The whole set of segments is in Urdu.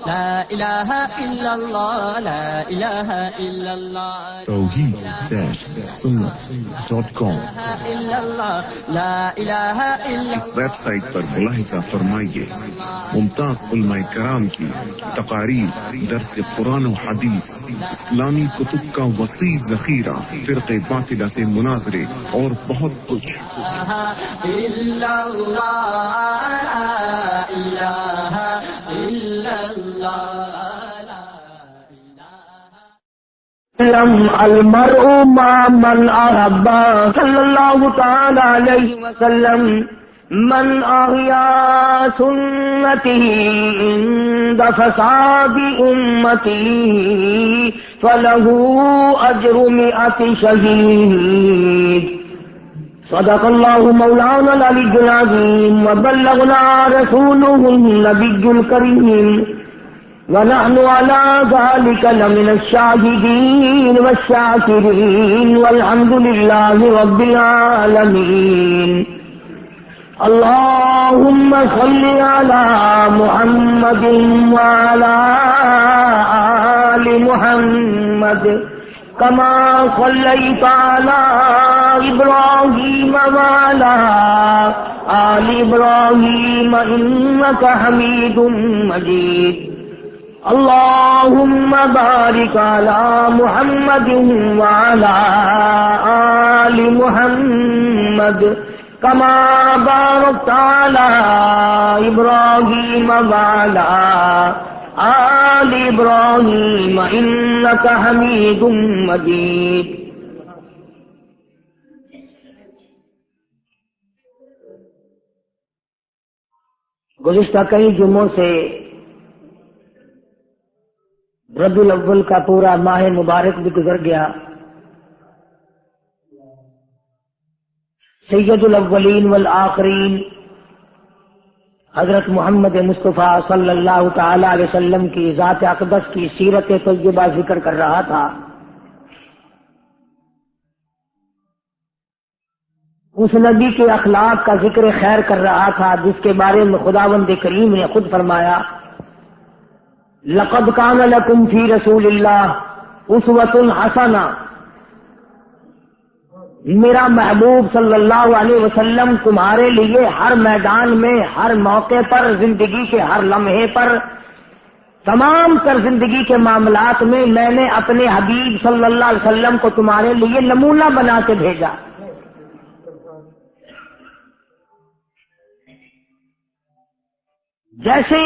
لا الہ الا اللہ لا الہ الا اللہ توحید-سنت.com لا الہ الا اس ویب سائٹ پر ملاحظہ فرمائیے ممتاز علماء کرام کی تقاریر، درس قرآن و حدیث، اسلامی کتب کا وسیع ذخیرہ، فرقے باطلہ سے مناظرے اور بہت کچھ۔ الا اللہ لا الہ الا اللہ المرء مع من احب صلی اللہ تعالی علیہ وسلم من احیا سنته عند فساد امته فله اجر 100 شہید۔ صدق اللہ مولانا العلی العظیم وبلغنا رسوله النبی الکریم ونحن على ذلك لمن الشاهدين والشاكرين والحمد لله رب العالمين۔ اللهم صل على محمد وعلى آل محمد كما صليت على إبراهيم وعلى آل إبراهيم إنك حميد مجيد۔ اللهم بارك على محمد وعلى آل محمد كما باركت على إبراهيم وعلى آل إبراهيم إنك حميد مجيد۔ گزشتہ کئی جمعوں سے ربیع الاول کا پورا ماہ مبارک بھی گزر گیا۔ سید الاولین والآخرین حضرت محمد مصطفیٰ صلی اللہ تعالی علیہ وسلم کی ذات اقدس کی سیرت طیبہ ذکر کر رہا تھا۔ اس نبی کے اخلاق کا ذکر خیر کر رہا تھا جس کے بارے میں خداوند کریم نے خود فرمایا لقد کان لکم فی رسول اللہ اسوۃ حسنہ۔ میرا محبوب صلی اللہ علیہ وسلم تمہارے لیے ہر میدان میں، ہر موقع پر، زندگی کے ہر لمحے پر، تمام تر زندگی کے معاملات میں میں نے اپنے حبیب صلی اللہ علیہ وسلم کو تمہارے لیے نمونہ بنا کے بھیجا۔ جیسے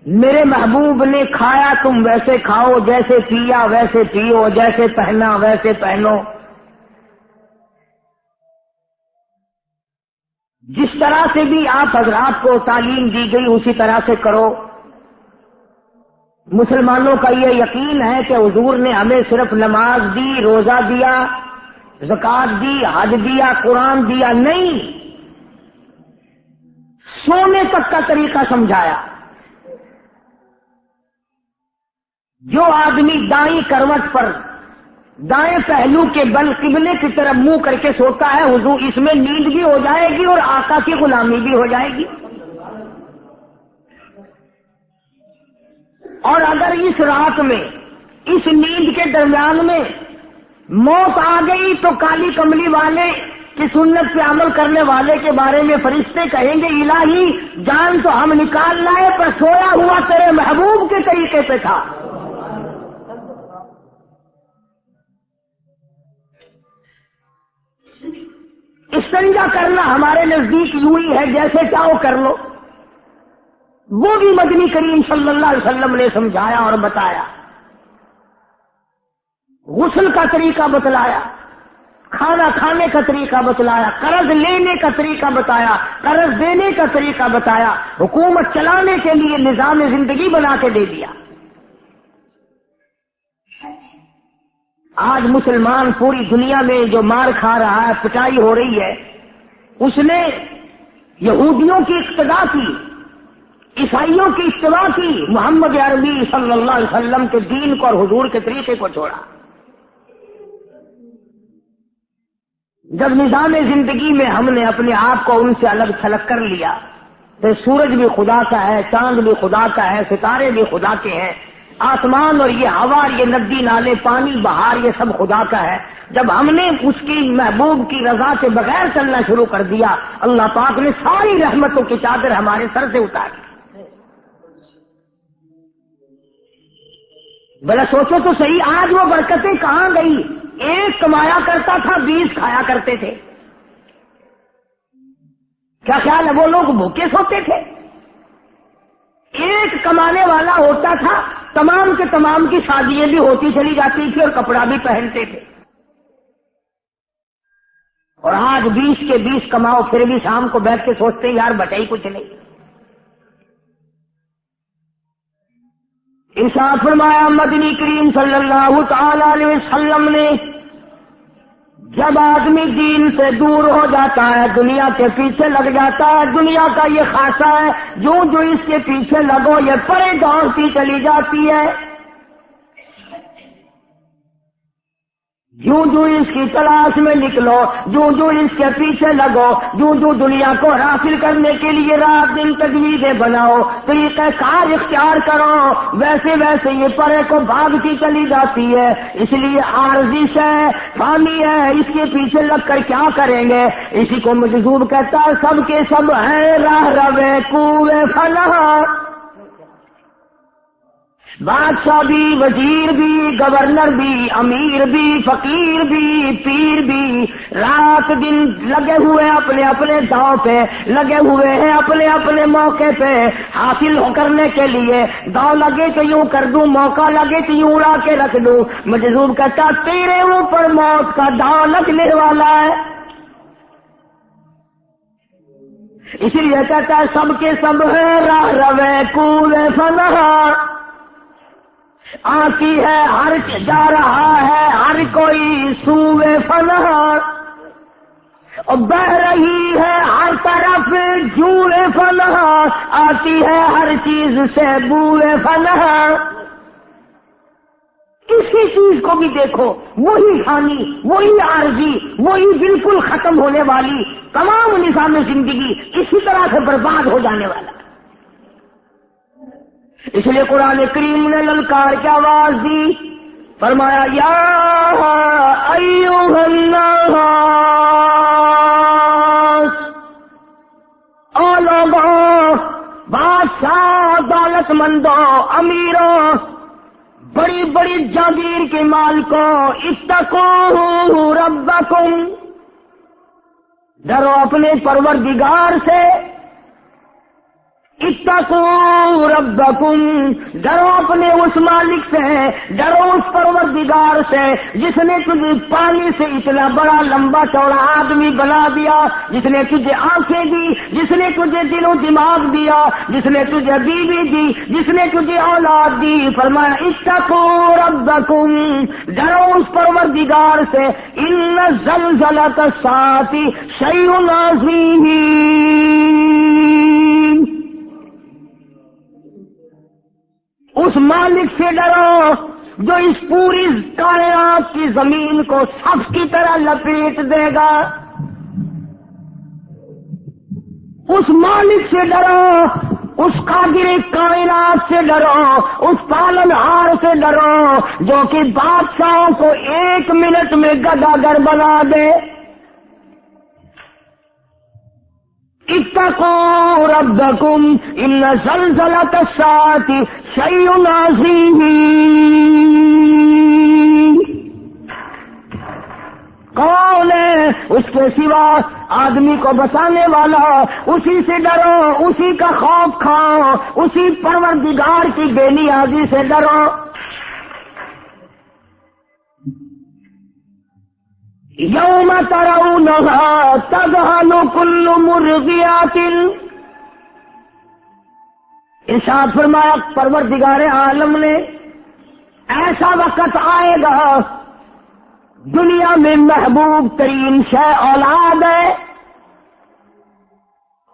میرے محبوب نے کھایا تم ویسے کھاؤ، جیسے پیا ویسے پیو، جیسے پہنا ویسے پہنو، جس طرح سے بھی آپ حضرات کو تعلیم دی گئی اسی طرح سے کرو۔ مسلمانوں کا یہ یقین ہے کہ حضور نے ہمیں صرف نماز دی، روزہ دیا، زکوٰۃ دی، حج دیا، قرآن دیا نہیں، سونے تک کا طریقہ سمجھایا۔ جو آدمی دائیں کروٹ پر دائیں پہلو کے بل قبلے کی طرف منہ کر کے سوتا ہے، حضور اس میں نیند بھی ہو جائے گی اور آقا کی غلامی بھی ہو جائے گی۔ اور اگر اس رات میں، اس نیند کے درمیان میں موت آ گئی تو کالی کملی والے کی سنت پہ عمل کرنے والے کے بارے میں فرشتے کہیں گے الہی جان تو ہم نکال لائے پر سویا ہوا تیرے محبوب کے طریقے پہ تھا۔ استنجا کرنا ہمارے نزدیک یوں ہی ہے جیسے چاہو کر لو، وہ بھی مدنی کریم صلی اللہ علیہ وسلم نے سمجھایا اور بتایا۔ غسل کا طریقہ بتلایا، کھانا کھانے کا طریقہ بتلایا، قرض لینے کا طریقہ بتایا، قرض دینے کا طریقہ بتایا، حکومت چلانے کے لیے نظام زندگی بنا کے دے دیا۔ آج مسلمان پوری دنیا میں جو مار کھا رہا ہے، پٹائی ہو رہی ہے، اس نے یہودیوں کی اقتدا کی، عیسائیوں کی اتباع کی، محمد عربی صلی اللہ علیہ وسلم کے دین کو اور حضور کے طریقے کو چھوڑا۔ جب نظام زندگی میں ہم نے اپنے آپ کو ان سے الگ تھلگ کر لیا، تو سورج بھی خدا کا ہے، چاند بھی خدا کا ہے، ستارے بھی خدا کے ہیں، آسمان اور یہ ہوا، یہ ندی نالے، پانی، بہار، یہ سب خدا کا ہے۔ جب ہم نے اس کی محبوب کی رضا سے بغیر چلنا شروع کر دیا، اللہ پاک نے ساری رحمتوں کی چادر ہمارے سر سے اتار دی۔ بھلا سوچو تو صحیح، آج وہ برکتیں کہاں گئی؟ ایک کمایا کرتا تھا، 20 کھایا کرتے تھے۔ کیا خیال ہے وہ لوگ بھوکے سوتے تھے؟ ایک کمانے والا ہوتا تھا، تمام کے تمام کی شادیاں بھی ہوتی چلی جاتی تھی اور کپڑا بھی پہنتے تھے۔ اور آج 20 کے 20 کماؤ، پھر بھی شام کو بیٹھ کے سوچتے یار بچا ہی کچھ نہیں۔ ارشاد فرمایا مدنی کریم صلی اللہ تعالی علیہ وسلم نے، جب آدمی دین سے دور ہو جاتا ہے، دنیا کے پیچھے لگ جاتا ہے، دنیا کا یہ خاصہ ہے، جو اس کے پیچھے لگو یہ پرے دوڑتی چلی جاتی ہے، جو اس کی تلاش میں نکلو، جو اس کے پیچھے لگو، جو دنیا کو حاصل کرنے کے لیے رات دن تجویزیں بناؤ، طریقہ کار اختیار کرو، ویسے ویسے یہ پرے کو بھاگتی چلی جاتی ہے۔ اس لیے عارضی ہے، فانی ہے، اس کے پیچھے لگ کر کیا کریں گے؟ اسی کو مجذوب کہتا ہے سب کے سب ہیں راہ روے کوے فلاح، بادشاہ بھی، وزیر بھی، گورنر بھی، امیر بھی، فقیر بھی، پیر بھی، رات دن لگے ہوئے اپنے اپنے داؤ پہ، لگے ہوئے ہیں اپنے اپنے موقع پہ حاصل کرنے کے لیے۔ داؤ لگے تو یوں کر دوں، موقع لگے تو یوں اڑا کے رکھ دوں۔ مجذوب کہتا تیرے اوپر موت کا داؤ لگنے والا ہے، اسی لیے کہتا ہے سب کے سب ہے راہ روے کوے فلاح، آتی ہے ہر جا رہا ہے ہر کوئی سوئے فلاح، اور بہ رہی ہے ہر طرف جوئے فلاح، آتی ہے ہر چیز سے بوئے فلاح۔ کسی چیز کو بھی دیکھو، وہی فانی، وہی عارضی، وہی بالکل ختم ہونے والی، تمام نظام زندگی اسی طرح سے برباد ہو جانے والا۔ اس لیے قرآن کریم نے للکار کی آواز دی، فرمایا یا ایھا الناس، او لوگوں، بادشاہ، دولت مندوں، امیروں، بڑی بڑی جاگیر کے مالکوں، اتقوا ربکم، ڈرو اپنے پروردگار سے، اتقوا ربکم، ڈرو اپنے اس مالک سے، ڈرو اس پروردگار سے جس نے تجھے پانی سے اتنا بڑا لمبا چوڑا آدمی بنا دیا، جس نے تجھے آنکھیں دی، جس نے تجھے دل و دماغ دیا، جس نے تجھے بیوی دی، جس نے تجھے اولاد دی۔ فرمایا اتقوا ربکم، ڈرو اس پروردگار سے، ان زلزلۃ الساعۃ شیء عظیم، اس مالک سے ڈرو جو اس پوری کائنات کی زمین کو سب کی طرح لپیٹ دے گا، اس مالک سے ڈرو، اس قادر کائنات سے ڈرو، اس پالنہار سے ڈرو جو کہ بادشاہوں کو 1 منٹ میں گداگر بنا دے۔ اتقوا ربکم ان زلزلۃ الساعۃ شیء عظیم، کون ہے اس کے سوا آدمی کو بچانے والا؟ اسی سے ڈرو، اسی کا خوف کھاؤ، اسی پروردگار کی بے نیازی سے ڈرو۔ یوم ترونھا تذہل کل مرضعۃ، ارشاد فرمایا پروردگار عالم نے ایسا وقت آئے گا، دنیا میں محبوب ترین شے اولاد ہے،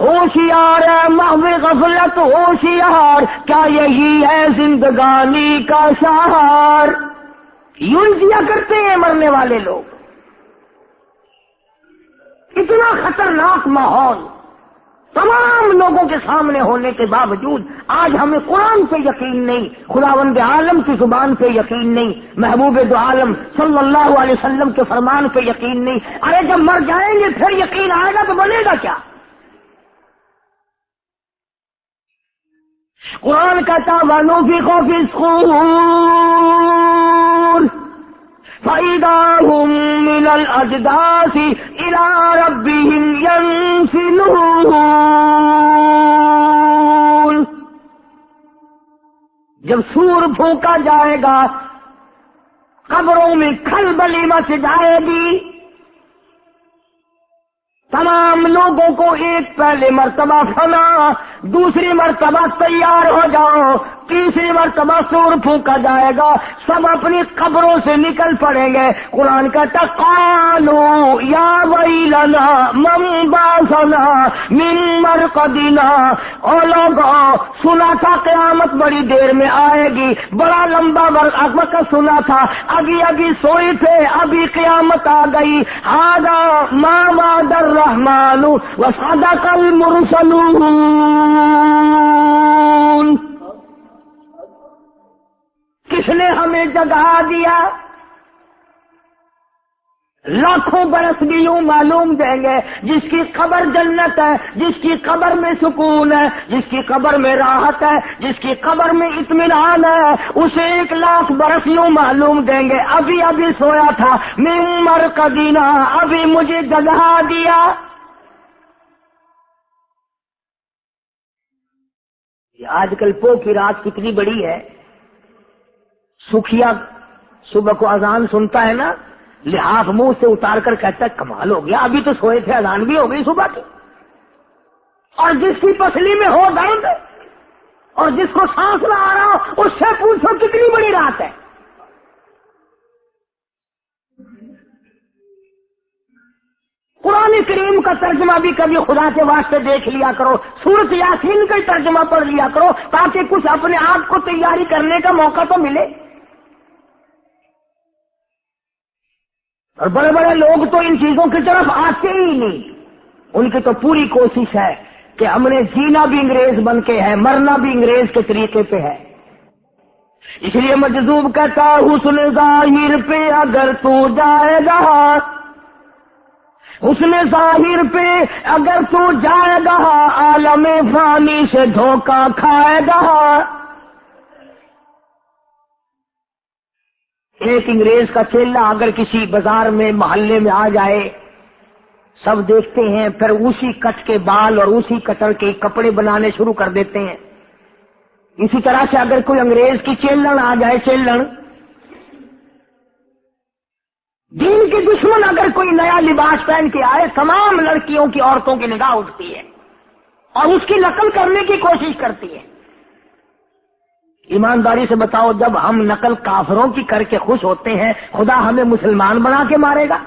ہوشیار ہے محو غفلت ہوشیار، کیا یہی ہے زندگانی کا سہار؟ یوں جیا کرتے ہیں مرنے والے لوگ. اتنا خطرناک ماحول تمام لوگوں کے سامنے ہونے کے باوجود آج ہمیں قرآن پہ یقین نہیں، خداوند عالم کی زبان پہ یقین نہیں، محبوب دو عالم صلی اللہ علیہ وسلم کے فرمان پہ یقین نہیں. ارے جب مر جائیں گے پھر یقین آئے گا تو بنے گا کیا؟ قرآن کہتا وَنُفِخَ فِي الصُّورِ فَإِذَا هُمْ مِنَ الْأَجْدَاثِ إِلَىٰ رَبِّهِمْ يَنْسِلُونَ. جب سور پھونکا جائے گا قبروں میں کھلبلی مچ جائے گی، تمام لوگوں کو ایک پہلے مرتبہ فنا، دوسری مرتبہ تیار ہو جاؤ، تیسری مرتبہ سور پھونکا جائے گا، سب اپنی قبروں سے نکل پڑیں گے. قرآن کہتا قالوا یا ویلنا من بعثنا من مرقدنا. او لوگوں سنا تھا قیامت بڑی دیر میں آئے گی، بڑا لمبا وقت سنا تھا، ابھی سوئے تھے، ابھی قیامت آ گئی. ھذا ما وعد الرحمن وصدق المرسلون. کس نے ہمیں جگا دیا؟ لاکھوں برس بھی یوں معلوم دیں گے. جس کی قبر جنت ہے، جس کی قبر میں سکون ہے، جس کی قبر میں راحت ہے، جس کی قبر میں اطمینان ہے، اسے 1,00,000 برس یوں معلوم دیں گے ابھی سویا تھا، من مرقدنا، ابھی مجھے جگا دیا. آج کل پو کی رات کتنی بڑی ہے. سکھیا صبح کو اذان سنتا ہے نا، لحاف منہ سے اتار کر کہتا ہے کمال ہو گیا، ابھی تو سوئے تھے، اذان بھی ہو گئی صبح کی. اور جس کی پسلی میں ہو درد اور جس کو سانس نہ آ رہا ہو، اس سے پوچھو کتنی بڑی رات ہے. قرآن کریم کا ترجمہ بھی کبھی خدا کے واسطے دیکھ لیا کرو، سورۃ یاسین کا ترجمہ پڑھ لیا کرو، تاکہ کچھ اپنے آپ کو تیاری کرنے کا موقع تو ملے. اور بڑے بڑے لوگ تو ان چیزوں کی طرف آتے ہی نہیں. ان کی تو پوری کوشش ہے کہ ہم نے جینا بھی انگریز بن کے ہے، مرنا بھی انگریز کے طریقے پہ ہے. اس لیے مجذوب کہتا حسن ظاہر پہ اگر تو جائے گا، حسن ظاہر پہ اگر تو جائے گا، عالم فانی سے دھوکہ کھائے گا. ایک انگریز کا چیلا اگر کسی بازار میں محلے میں آ جائے، سب دیکھتے ہیں، پھر اسی کٹ کے بال اور اسی کٹر کے کپڑے بنانے شروع کر دیتے ہیں. اسی طرح سے اگر کوئی انگریز کی چیلن آ جائے، چیلن دین کی دشمن اگر کوئی نیا لباس پہن کے آئے، تمام لڑکیوں کی، عورتوں کی نگاہ اٹھتی ہے اور اس کی نقل کرنے کی کوشش کرتی ہے. ایمانداری سے بتاؤ، جب ہم نقل کافروں کی کر کے خوش ہوتے ہیں، خدا ہمیں مسلمان بنا کے مارے گا؟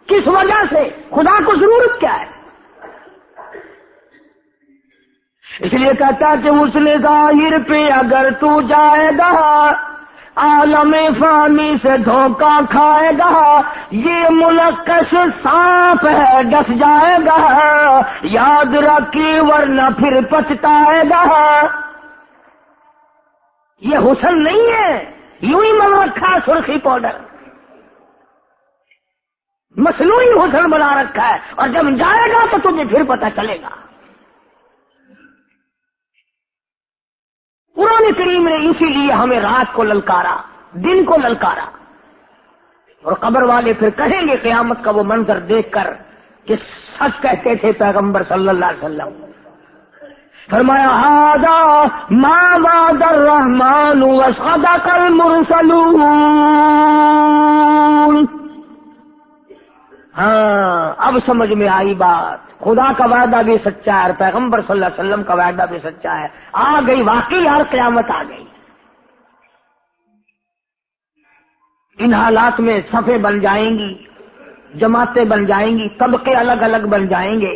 کس وجہ سے؟ خدا کو ضرورت کیا ہے؟ اس لیے کہتا ہے کہ حسن ظاہر پہ اگر تو جائے گا، عالم فانی سے دھوکہ کھائے گا. یہ منقش سانپ ہے، ڈس جائے گا، یاد رکھی ورنہ پھر پچھتائے گا. یہ حسن نہیں ہے، یوں ہی من رکھا سرخی پاؤڈر، مصنوعی حسن بنا رکھا ہے، اور جب جائے گا تو تجھے پھر پتہ چلے گا. قرآن کریم نے اسی لیے ہمیں رات کو للکارا، دن کو للکارا. اور قبر والے پھر کہیں گے قیامت کا وہ منظر دیکھ کر کہ سچ کہتے تھے پیغمبر صلی اللہ علیہ وسلم. فرمایا ھذا ما وعد الرحمن وصدق المرسلون. ہاں اب سمجھ میں آئی بات. خدا کا وعدہ بھی سچا ہے اور پیغمبر صلی اللہ علیہ وسلم کا وعدہ بھی سچا ہے. آ گئی واقعی یار، قیامت آ گئی. ان حالات میں صفیں بن جائیں گی، جماعتیں بن جائیں گی، طبقے الگ الگ بن جائیں گے.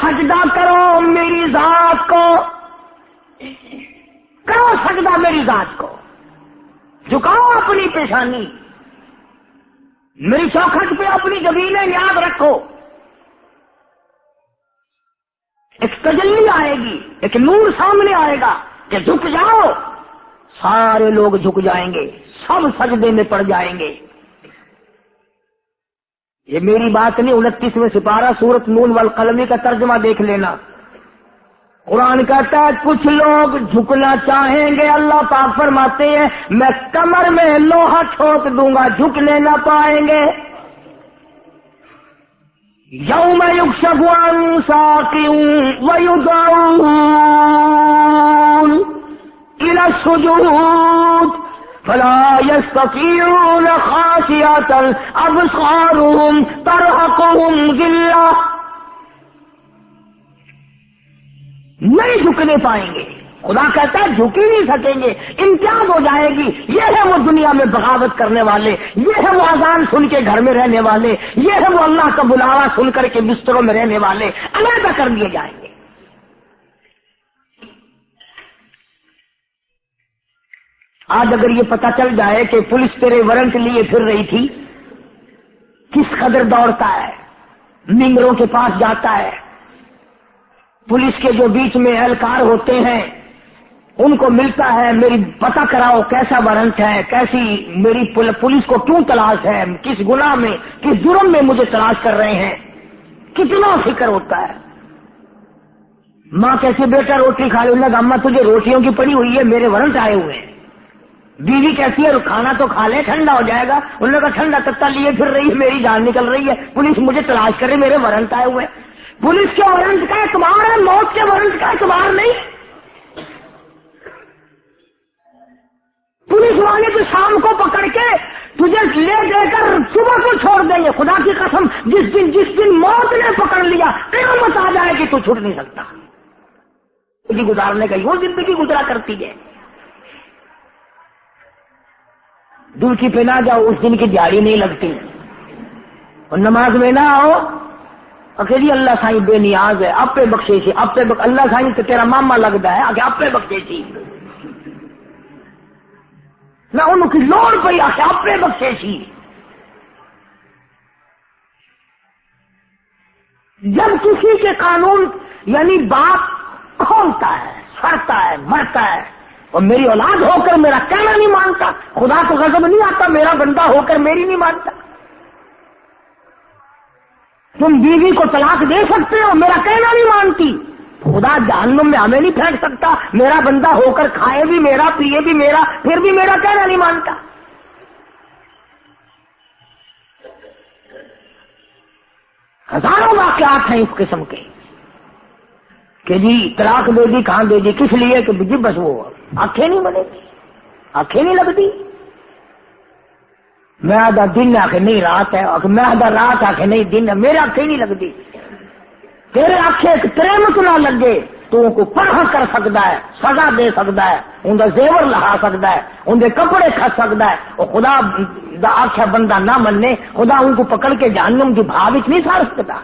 سجدہ کرو میری ذات کو، کرو سجدہ میری ذات کو، جھکاؤ اپنی پیشانی، میری چوکھٹ پہ اپنی زمینیں یاد رکھو۔ ایک تجلی آئے گی، ایک نور سامنے آئے گا کہ جھک جاؤ، سارے لوگ جھک جائیں گے، سب سجدے میں پڑ جائیں گے۔ یہ میری بات نہیں، 29ویں سپارہ سورۃ نون والقلم کا ترجمہ دیکھ لینا۔ قرآن کہتا ہے کچھ لوگ جھکنا چاہیں گے، اللہ پاک فرماتے ہیں میں کمر میں لوہا ٹھوک دوں گا، جھکنے نہ پائیں گے۔ یوم یکشف عن ساق ویدعون الی السجود فلا يستطيعون خاشعة ابصارهم ترهقهم ذلة، نہیں جھکنے پائیں گے۔ خدا کہتا ہے جھک ہی نہیں سکیں گے، امتیاز ہو جائے گی۔ یہ ہے وہ دنیا میں بغاوت کرنے والے، یہ ہے وہ اذان سن کے گھر میں رہنے والے، یہ ہے وہ اللہ کا بلاوا سن کر کے بستروں میں رہنے والے، علیحدہ کر دیے جائیں گے۔ آج اگر یہ پتہ چل جائے کہ پولیس تیرے وارنٹ لیے پھر رہی تھی، کس قدر دوڑتا ہے، منگروں کے پاس جاتا ہے، پولیس کے جو بیچ میں اہلکار ہوتے ہیں ان کو ملتا ہے، میری پتہ کراؤ کیسا وارنٹ ہے، کیسی میری پولیس کو کیوں تلاش ہے، کس گناہ میں کس جرم میں مجھے تلاش کر رہے ہیں، کتنا فکر ہوتا ہے۔ ماں کیسے بیٹا روٹی کھا لے، انہوں نے کہا اماں تجھے روٹیوں کی پڑی ہوئی ہے، میرے وارنٹ آئے ہوئے ہیں۔ بیوی کہتی ہے کھانا تو کھا لے ٹھنڈا ہو جائے گا، انہوں نے کہا ٹھنڈا تتا لیے پھر رہی ہے، میری جان نکل رہی ہے، پولیس مجھے تلاش کر رہی، میرے وارنٹ آئے ہوئے ہیں۔ پولیس کے وارنٹ کا اعتبار ہے، موت کے وارنٹ کا اعتبار نہیں۔ پولیس والے تو شام کو پکڑ کے تجھے لے دے کر صبح کو چھوڑ دیں گے، خدا کی قسم جس دن موت نے پکڑ لیا قیامت آ جائے کہ تو چھوٹ نہیں سکتا۔ زندگی گزارنے کا وہ زندگی گزرا کرتی ہے، دل کی پہ نہ جاؤ، اس دن کی دیہڑی نہیں لگتی، اور نماز میں نہ آؤ اکیلی اللہ سائیں بے نیاز ہے، آپ پہ بخشیشی، آپ پہ اللہ سائیں تو تیرا ماما لگتا ہے آگے آپ پہ بخشیشی، نہ ان کی لوڑ پئی آخر آپ پہ بخشیشی۔ جب کسی کے قانون یعنی باپ کھولتا ہے، سڑتا ہے، مرتا ہے، اور میری اولاد ہو کر میرا کہنا نہیں مانتا، خدا کو غضب نہیں آتا میرا بندہ ہو کر میری نہیں مانتا۔ تم بیوی کو طلاق دے سکتے ہو، میرا کہنا نہیں مانتی، خدا جہنم میں ہمیں نہیں پھینک سکتا، میرا بندہ ہو کر کھائے بھی میرا، پیے بھی میرا، پھر بھی میرا کہنا نہیں مانتا۔ ہزاروں واقعات ہیں اس قسم کے کہ جی طلاق دے دی، کہاں دے دی، کس لیے کہ جی بس وہ آنکھیں نہیں بنے گی، آنکھیں نہیں لگتی، میں آدھا دن آ کے نہیں رات ہے، میں آدھا رات آ کے نہیں دن ہے، میرے آنکھیں نہیں لگتی، تیرے آنکھیں تریمت نہ لگے تو ان کو پرہ کر سکتا ہے، سزا دے سکتا ہے، ان کا زیور لہا سکتا ہے، ان کے کپڑے کھا سکتا ہے، اور خدا دا آخیا بندہ نہ مننے، خدا ان کو پکڑ کے جہنم کی بھاو نہیں سار سکتا۔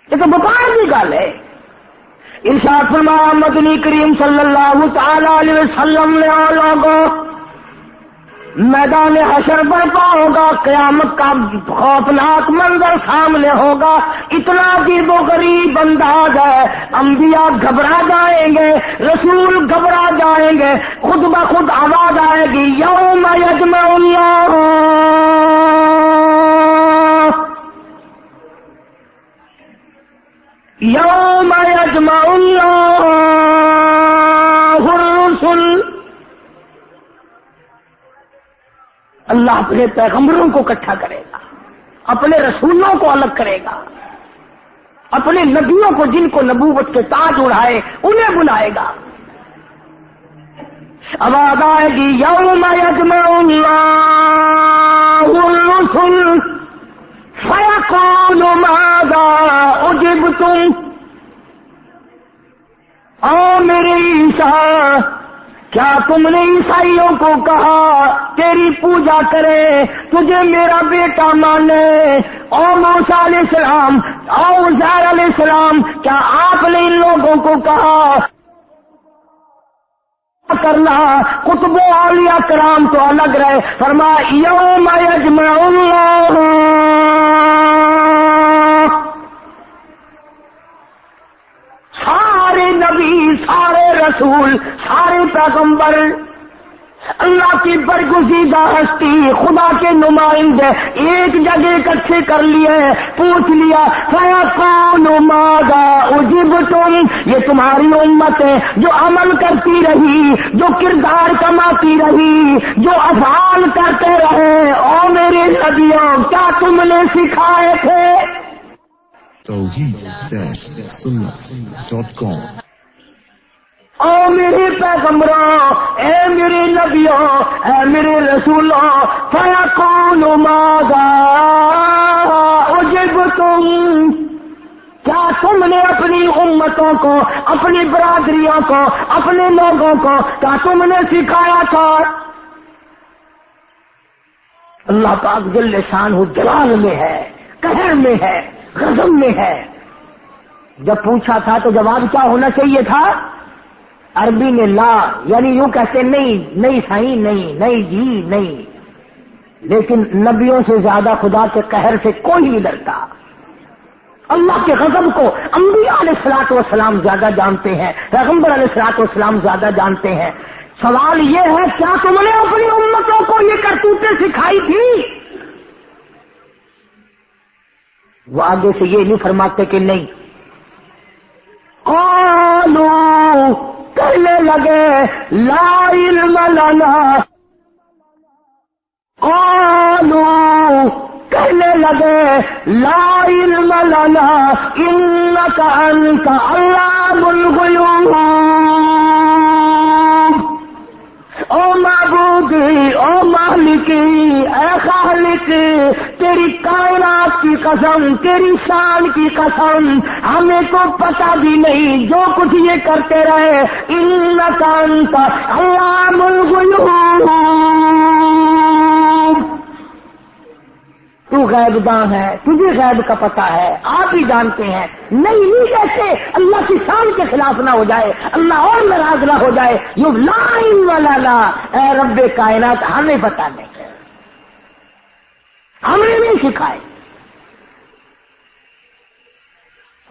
یہ تو بکار کی گل ہے۔ ارشاد فرمایا مدنی کریم صلی اللہ تعالی علیہ وسلم نے لوگوں میدان حشر برپا ہوگا، قیامت کا خوفناک منظر سامنے ہوگا، اتنا عجیب و غریب انداز ہے، انبیاء گھبرا جائیں گے، رسول گھبرا جائیں گے، خود بخود آواز آئے گی یوم یجمع اللہ یوم یجمع اللہ الرسل، اللہ اپنے پیغمبروں کو اکٹھا کرے گا، اپنے رسولوں کو الگ کرے گا، اپنے نبیوں کو جن کو نبوت کے تاج اڑائے انہیں بلائے گا، آواز آئے گی یوم یجمع اللہ الرسل فیقول ماذا اجبتم، او میرے عیسیٰ کیا تم نے عیسائیوں کو کہا تیری پوجا کرے، تجھے میرا بیٹا مانے، او موسیٰ علیہ السلام، او عزیر علیہ السلام، کیا آپ نے ان لوگوں کو کہا کرنا؟ قطب و اولیاء کرام تو الگ رہے، فرمایا یوم یجمع اللہ، سارے نبی، سارے رسول، سارے پیغمبر، اللہ کی برگزیدہ ہستی، خدا کے نمائندے ایک جگہ اکٹھے کر لیے، پوچھ لیا فَيَقُولُ مَاذَا أُجِبْتُمْ، یہ تمہاری امت ہے جو عمل کرتی رہی، جو کردار کماتی رہی، جو افعال کرتے رہے، او میرے نبیوں کیا تم نے سکھائے تھے؟ توحید-سنت.com او میرے پیغمبروں، اے میرے نبیوں، اے میرے رسولوں، فَيَقُولُ مَاذَا أُجِبْتُمْ، کیا تم نے اپنی امتوں کو، اپنی برادریوں کو، اپنے لوگوں کو کیا تم نے سکھایا تھا؟ اللہ پاک جل شانہ جلال میں ہے، قہر میں ہے، غضب میں ہے۔ جب پوچھا تھا تو جواب کیا ہونا چاہیے تھا؟ عربی میں لا، یعنی یوں کہتے نہیں، نہیں صحیح، نہیں، نہیں جی نہیں، لیکن نبیوں سے زیادہ خدا کے قہر سے کوئی نہیں ڈرتا۔ اللہ کے غضب کو انبیاء علیہ الصلوۃ والسلام زیادہ جانتے ہیں، پیغمبر علیہ الصلوۃ والسلام زیادہ جانتے ہیں۔ سوال یہ ہے کیا تم نے اپنی امتوں کو یہ کرتوتیں سکھائی تھی؟ وہ آگے سے یہ نہیں فرماتے کہ نہیں، قالوا، کہنے لگے لا علم لنا، قالوا، کہنے لگے لا علم لنا انک انت علام الغیوب، او معبودی، او مالکی، اے خالق، تیری کائنات کی قسم، تیری شان کی قسم، ہمیں تو پتہ بھی نہیں جو کچھ یہ کرتے رہے، انک انت علام الغیوب، تو غیب داں ہے، تجھے غیب کا پتہ ہے، آپ ہی جانتے ہیں۔ نہیں کہتے اللہ کی شان کے خلاف نہ ہو جائے، اللہ اور ناراض نہ ہو جائے، یوں لا علم لنا، اے رب کائنات ہمیں پتہ نہیں، ہم نے نہیں سکھائے۔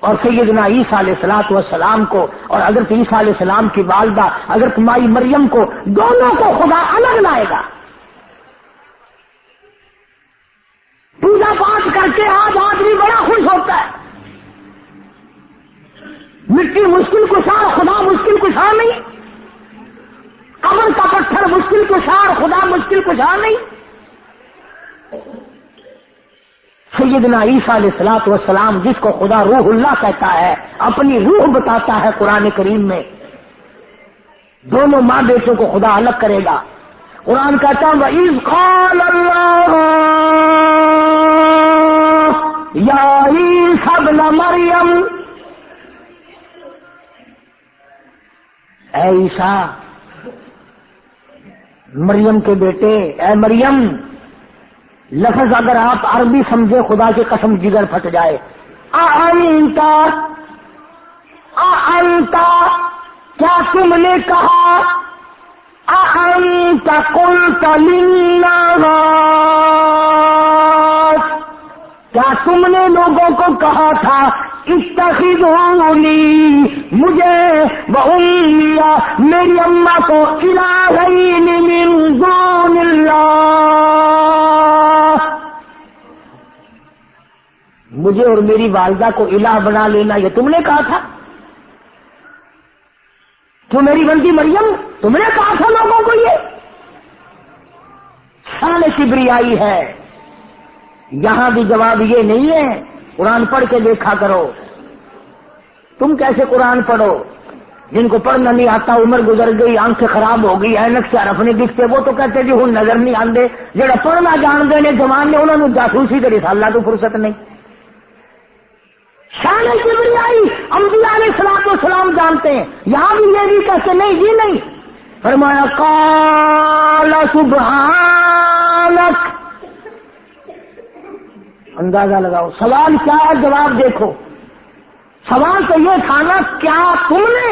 اور سیدنا عیسیٰ علیہ الصلوۃ والسلام کو اور حضرت عیسیٰ علیہ السلام کی والدہ حضرت مائی مریم کو، دونوں کو خدا الگ لائے گا۔ پوجا پاٹ کر کے آج آدمی بڑا خوش ہوتا ہے، مٹی مشکل کشا، خدا مشکل کشا نہیں، قبر کا پتھر مشکل کشا، خدا مشکل کشا نہیں۔ سیدنا عیسیٰ علیہ الصلوۃ والسلام جس کو خدا روح اللہ کہتا ہے، اپنی روح بتاتا ہے قرآن کریم میں، دونوں ماں بیٹوں کو خدا الگ کرے گا۔ قرآن کہتا ہے وَإِذْ قَالَ اللَّهُ يَا عِيسَى ابْنَ مَرْيَمَ، اے عیسیٰ، مریم کے بیٹے، اے مریم، لفظ اگر آپ عربی سمجھے خدا کی قسم جگر پھٹ جائے۔ اَأَنْتَ، کیا تم نے کہا، اَأَنْتَ قُلْتَ لِلنَّاسِ، کیا تم نے لوگوں کو کہا تھا اتخذونی، مجھے وأمی، میری اماں کو، الہین من دون اللہ، مجھے اور میری والدہ کو الہ بنا لینا یہ تم نے کہا تھا؟ تو میری بندی مریم، تم نے کہا تھا لوگوں کو یہ؟ شان کبریائی ہے۔ یہاں بھی جواب یہ نہیں ہے قرآن پڑھ کے دیکھا کرو۔ تم کیسے قرآن پڑھو؟ جن کو پڑھنا نہیں آتا، عمر گزر گئی، آنکھیں خراب ہو گئی، اینک سے عرف نہیں دکھتے، وہ تو کہتے جی ہوں نظر نہیں آندے۔ جڑا پڑھنا جانتے نے جوان نے، انہوں نے جاسوسی کے رسالہ تو فرصت نہیں۔ شان کبریائی انبیاء علیہ الصلوۃ والسلام جانتے ہیں، یہاں بھی یہ بھی کہتے نہیں جی نہیں۔ فرمایا قال سبحانک، اندازہ لگاؤ سوال کیا ہے، جواب دیکھو. سوال تو یہ تھا نا، کیا تم نے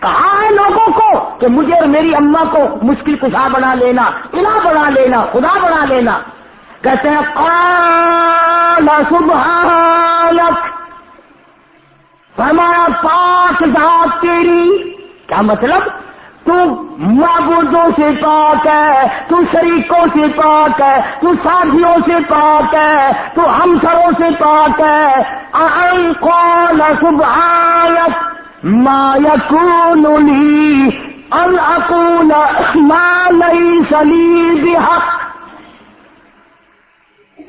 کہا ہے لوگوں کو کہ مجھے اور میری اماں کو مشکل کشا بنا لینا، الہ بنا لینا، خدا بنا لینا؟ کہتے ہیں قال سبحانک، فرمایا پاک ذات تیری. کیا مطلب؟ تو معبودوں سے پاک ہے، تو شریکوں سے پاک ہے، تو ساتھیوں سے پاک ہے، تو ہمسروں سے پاک ہے. ان قال سبحانک ما یکون لی ان اقول ما لیس لی بحق.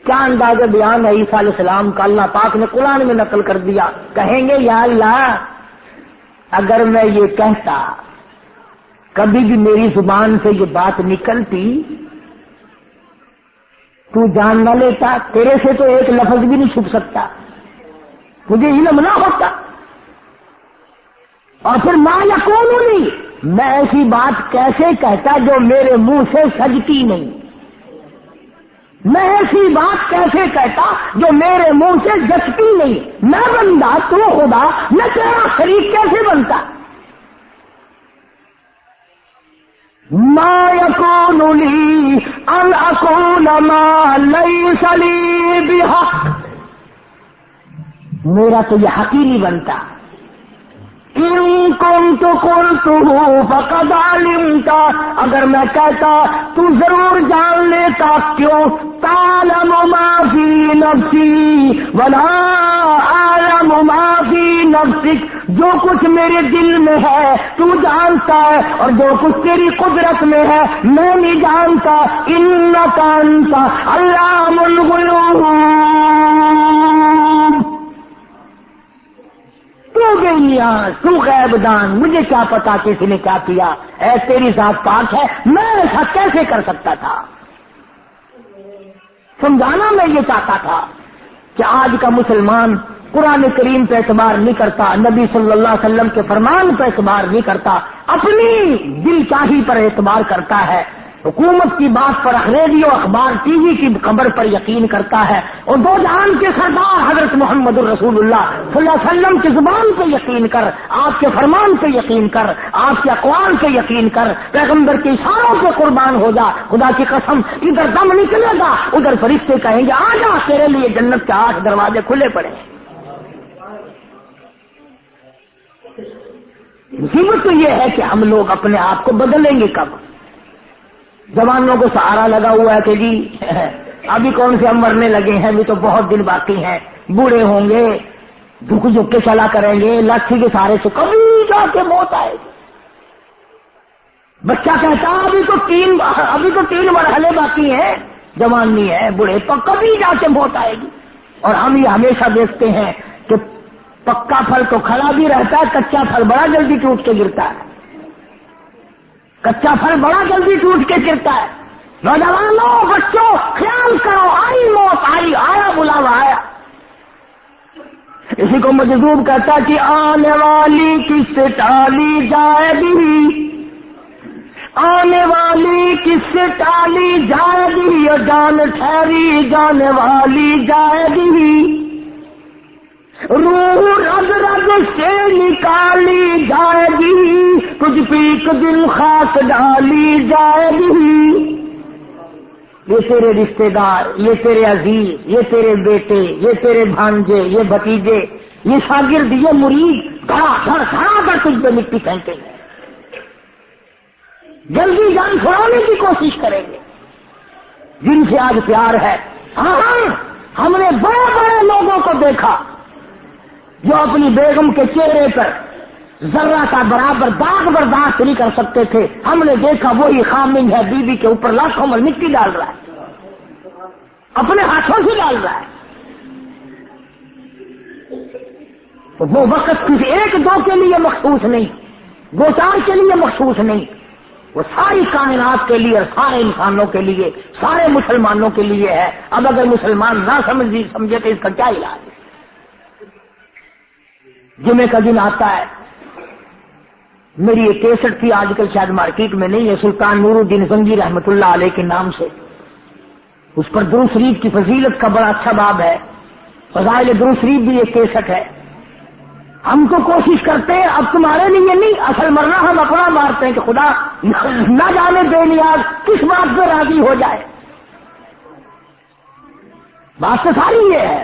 کیا انداز بیان ہے عیسیٰ علیہ السلام کا، اللہ پاک نے قرآن میں نقل کر دیا. کہیں گے یا اللہ اگر میں یہ کہتا، کبھی بھی میری زبان سے یہ بات نکلتی، تو جان نہ لیتا، تیرے سے تو ایک لفظ بھی نہیں چھپ سکتا، مجھے علم نہ ہوتا. اور پھر ما یکون لی، میں ایسی بات کیسے کہتا جو میرے منہ سے سجتی نہیں؟ میں ایسی بات کیسے کہتا جو میرے منہ سے جچتی نہیں؟ میں بندہ، تو خدا، میں تیرا شریک کیسے بنتا؟ ما یکون لی ان اقول ما لیس لی بحق، میرا تو یہ حق ہی نہیں بنتا. ان کنت قلتہ فقد علمت، اگر میں کہتا تو ضرور جان لیتا. کیوں؟ تعلم ما فی نفسی ولا اعلم ما فی نفسک، جو کچھ میرے دل میں ہے تو جانتا ہے، اور جو کچھ تیری قدرت میں ہے میں نہیں جانتا. انک انت علام الغیوب، تو بے نیاز، تو غیب دان، مجھے کیا پتا کسی نے کیا کیا. اے تیری ذات پاک ہے، میں ایسا کیسے کر سکتا تھا؟ سمجھانا میں یہ چاہتا تھا کہ آج کا مسلمان قرآن کریم پہ اعتبار نہیں کرتا، نبی صلی اللہ علیہ وسلم کے فرمان پہ اعتبار نہیں کرتا، اپنی دل چاہی پر اعتبار کرتا ہے، حکومت کی بات پر ریڈیو اخبار ٹی وی کی خبر پر یقین کرتا ہے، اور دو جہان کے سردار حضرت محمد الرسول اللہ صلی اللہ علیہ وسلم کی زبان پہ یقین کر، آپ کے فرمان پہ یقین کر، آپ کے اقوال پہ یقین کر، پیغمبر کے اشاروں پہ قربان ہو جا. خدا کی قسم ادھر دم نکلے گا، ادھر فرشتے کہیں گے آ جا، تیرے لیے جنت کے 8 دروازے کھلے پڑے. مصیبت تو یہ ہے کہ ہم لوگ اپنے آپ کو بدلیں گے کب؟ جوانوں کو سہارا لگا ہوا ہے کہ جی ابھی کون سے ہم مرنے لگے ہیں، ابھی تو بہت دن باقی ہیں، بوڑھے ہوں گے، جھک جھک کے چلا کریں گے، لاٹھی کے سہارے سے کبھی جا کے موت آئے گی. بچہ کہتا ابھی تو تین مرحلے باقی ہیں، جوانی ہے، بوڑھے تو کبھی جا کے موت آئے گی. اور ہم یہ ہمیشہ دیکھتے ہیں کہ پکا پھل تو کھڑا بھی رہتا ہے، کچا پھل بڑا جلدی ٹوٹ کے گرتا ہے. کچا پھل بڑا جلدی ٹوٹ کے گرتا ہے. نوجوانوں، بچوں، خیال کرو، آئی موت، آیا بلاوا آیا. اسی کو مجذوب کہتا کہ آنے والی کس سے ٹالی جائے گی، آنے والی کس سے ٹالی جائے گی، اور جان ٹھہری جانے والی جائے گی. روح رگ رگ سے نکالی جائے گی، کچھ پی ایک دن خاک ڈالی جائے گی. یہ تیرے رشتے دار، یہ تیرے عزیز، یہ تیرے بیٹے، یہ تیرے بھانجے، یہ بھتیجے، یہ شاگرد، یہ مرید گھڑا گھڑ کھڑا کر تجھ پہ مٹی پھینکیں گے، جلدی جان چھڑانے کی کوشش کریں گے. جن سے آج پیار ہے، ہاں ہم نے بڑے بڑے لوگوں کو دیکھا جو اپنی بیگم کے چہرے پر ذرہ کا برابر داغ برداشت نہیں کر سکتے تھے. ہم نے دیکھا وہی خامنگ ہے، بیوی کے اوپر لاکھوں میں مٹی ڈال رہا ہے، اپنے ہاتھوں سے ڈال رہا ہے. وہ وقت کسی ایک دو کے لیے مخصوص نہیں، دو چار کے لیے مخصوص نہیں، وہ ساری کائنات کے لیے اور سارے انسانوں کے لیے، سارے مسلمانوں کے لیے ہے. اب اگر مسلمان نہ سمجھے تو اس کا کیا علاج ہے؟ جمعے کا دن آتا ہے، میری ایک کیسٹ تھی، آج کل شاید مارکیٹ میں نہیں ہے، سلطان نور الدین زنگی رحمت اللہ علیہ کے نام سے، اس پر درود شریف کی فضیلت کا بڑا اچھا باب ہے. فضائل درود شریف بھی ایک کیسٹ ہے. ہم تو کوشش کرتے ہیں اب تمہارے لیے نہیں، اصل مرنا ہم اپنا مارتے ہیں کہ خدا نہ جانے بے نیاز کس بات پہ راضی ہو جائے. بات تو ساری یہ ہے،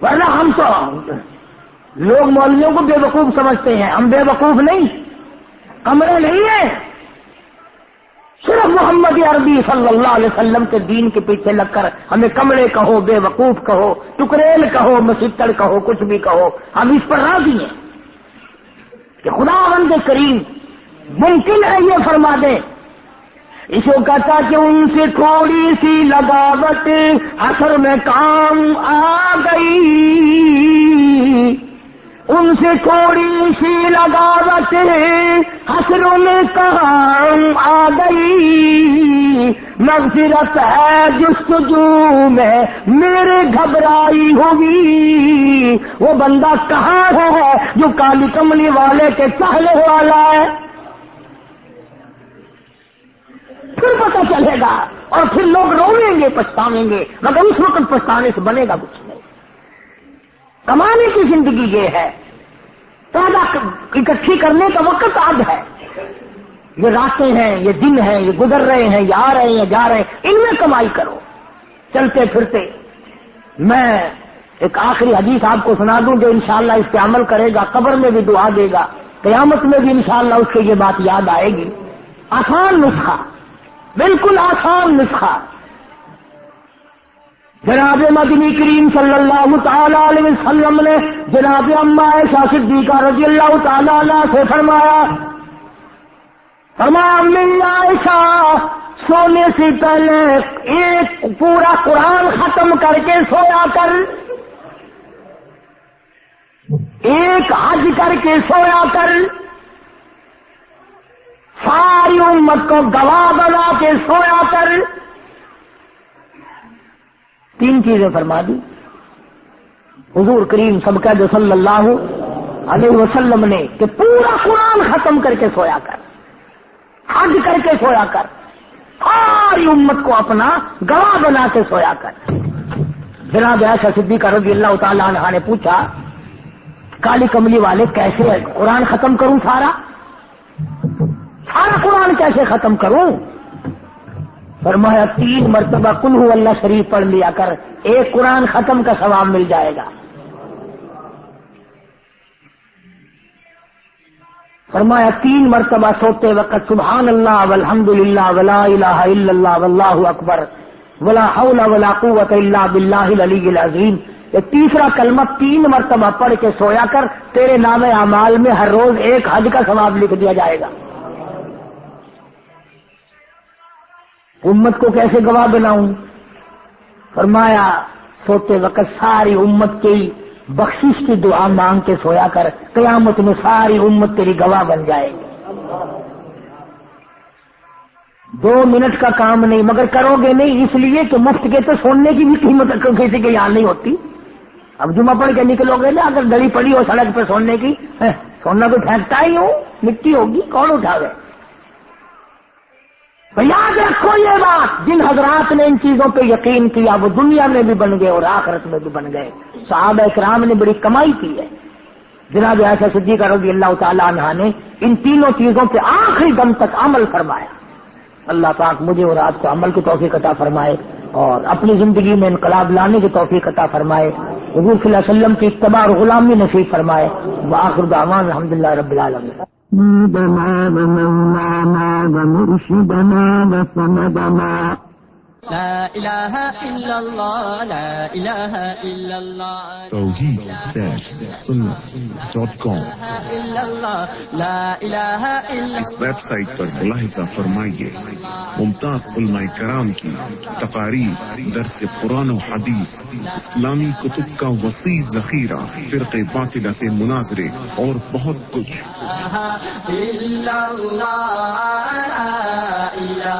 ورنہ ہم تو لوگ مولویوں کو بے وقوف سمجھتے ہیں. ہم بے وقوف نہیں، کمرے نہیں ہیں. صرف محمد عربی صلی اللہ علیہ وسلم کے دین کے پیچھے لگ کر ہمیں کمرے کہو، بے وقوف کہو، ٹکریل کہو، مسٹر کہو، کچھ بھی کہو، ہم اس پر راضی ہیں کہ خداوند کریم ممکن ہے یہ فرما دے. اس کو کہتا کہ ان سے تھوڑی سی لگاوٹ حشر میں کام آ گئی، ان سے تھوڑی سی لگاوٹ حشر میں کام آ گئی. مغفرت ہے جستجو میں میرے گھبرائی ہوئی. وہ بندہ کہاں ہے جو کالی کملی والے کے چاہنے والا ہے؟ پھر پتہ چلے گا اور پھر لوگ روئیں گے، پچھتاویں گے، مگر اس وقت پچھتانے سے بنے گا کچھ نہیں. کمانے کی زندگی یہ ہے، پیدا اکٹھی کرنے کا وقت آج ہے. یہ راتیں ہیں، یہ دن ہیں، یہ گزر رہے ہیں، یہ آ رہے ہیں، جا رہے ہیں، ان میں کمائی کرو چلتے پھرتے. میں ایک آخری حدیث آپ کو سنا دوں جو انشاءاللہ اس پہ عمل کرے گا قبر میں بھی دعا دے گا، قیامت میں بھی انشاءاللہ اس کو یہ بات یاد آئے گی. آسان نسخہ، بالکل آسان نسخہ. جناب مدنی کریم صلی اللہ تعالی علیہ وسلم نے جناب اما عائشہ صدیقہ رضی اللہ تعالی عنہ سے فرمایا امی عائشہ سونے سے پہلے ایک پورا قرآن ختم کر کے سویا کر، ایک حج کر کے سویا کر، ساری امت کو گواہ بنا کے سویا کر. تین چیزیں فرما دی حضور کریم صدقہ صلی اللہ علیہ وسلم نے کہ پورا قرآن ختم کر کے سویا کر، حج کر کے سویا کر، ساری امت کو اپنا گواہ بنا کے سویا کر. جناب عائشہ صدیقہ رضی اللہ تعالی عنہا نے پوچھا کالی کملی والے کیسے قرآن ختم کروں، سارا قرآن کیسے ختم کروں؟ فرمایا 3 مرتبہ قل ہو اللہ شریف پڑھ لیا کر، ایک قرآن ختم کا ثواب مل جائے گا. فرمایا 3 مرتبہ سوتے وقت سبحان اللہ والحمد للہ ولا الہ الا اللہ واللہ اکبر ولا حول ولا قوت الا باللہ العلی العظیم. یہ تیسرا کلمہ 3 مرتبہ پڑھ کے سویا کر، تیرے نام اعمال میں ہر روز ایک حج کا ثواب لکھ دیا جائے گا. امت کو کیسے گواہ بناؤں؟ فرمایا سوتے وقت ساری امت کی بخشش کی دعا مانگ کے سویا کر، قیامت میں ساری امت تیری گواہ بن جائے گی. 2 منٹ کا کام نہیں، مگر کرو گے نہیں اس لیے کہ مفت کے تو سونے کی بھی قیمت کسی کے یہاں نہیں ہوتی. اب جمعہ پڑھ کے نکلو گے نا، اگر گلی پڑی ہو سڑک پہ سونے کی، سونا تو پھینکتا ہی ہو، مٹی ہوگی، کون اٹھاوے؟ یاد رکھو یہ بات، جن حضرات نے ان چیزوں پہ یقین کیا وہ دنیا میں بھی بن گئے اور آخرت میں بھی بن گئے. صحابہ کرام نے بڑی کمائی کی ہے. جناب عائشہ صدیقہ رضی اللہ تعالی عنہا نے ان تینوں چیزوں پہ آخری دم تک عمل فرمایا. اللہ پاک مجھے اور آپ کو عمل کی توفیق عطا فرمائے اور اپنی زندگی میں انقلاب لانے کی توفیق عطا فرمائے. حضور صلی اللہ علیہ وسلم کی اتباع اور غلامی نصیب فرمائے. وآخر دعوانا الحمدللہ رب العالمین. سيدنا ومولانا ومرشدنا وسندنا لا إله إلا الله لا إله إلا الله توحید-sunnat.com إلا الله لا إله إلا اس ویب سائٹ پر ملاحظہ فرمائیے ممتاز علماء کرام کی تقاریر، درس قرآن و حدیث، اسلامی کتب کا وسیع ذخیرہ، فرقے باطلہ سے مناظرے اور بہت کچھ. إلا الله لا إله